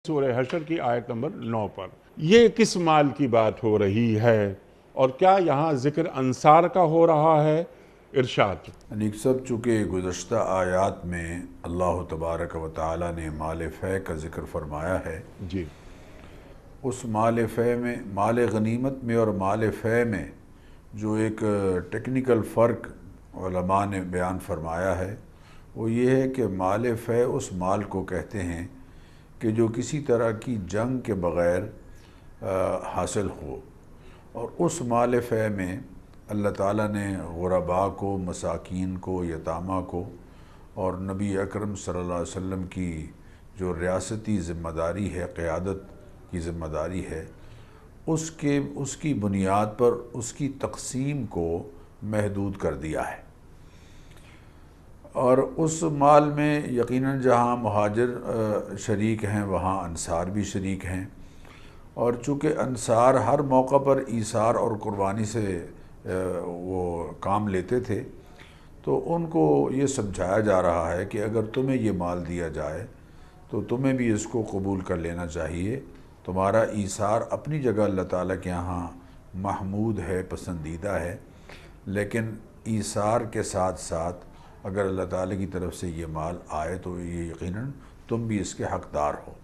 سورہ حشر کی آیت نمبر 9 پر یہ کس مال کی بات ہو رہی ہے اور کیا یہاں ذکر انصار کا ہو رہا ہے؟ ارشاد۔ انیک سب چونکہ گزشتہ آیات میں اللہ تبارک و تعالی نے مال فے کا ذکر فرمایا ہے، جی، اس مال فے میں، مال غنیمت میں اور مال فے میں جو ایک ٹیکنیکل فرق علماء نے بیان فرمایا ہے وہ یہ ہے کہ مال فے اس مال کو کہتے ہیں کہ جو کسی طرح کی جنگ کے بغیر حاصل ہو، اور اس مال فے میں اللہ تعالیٰ نے غرباء کو، مساکین کو، یتامہ کو اور نبی اکرم صلی اللہ علیہ وسلم کی جو ریاستی ذمہ داری ہے، قیادت کی ذمہ داری ہے، اس کی بنیاد پر اس کی تقسیم کو محدود کر دیا ہے۔ اور اس مال میں یقیناً جہاں مہاجر شریک ہیں وہاں انصار بھی شریک ہیں، اور چونکہ انصار ہر موقع پر ایثار اور قربانی سے وہ کام لیتے تھے، تو ان کو یہ سمجھایا جا رہا ہے کہ اگر تمہیں یہ مال دیا جائے تو تمہیں بھی اس کو قبول کر لینا چاہیے۔ تمہارا ایثار اپنی جگہ اللہ تعالیٰ کے یہاں محمود ہے، پسندیدہ ہے، لیکن ایثار کے ساتھ ساتھ اگر اللہ تعالیٰ کی طرف سے یہ مال آئے تو یہ یقیناً تم بھی اس کے حقدار ہو۔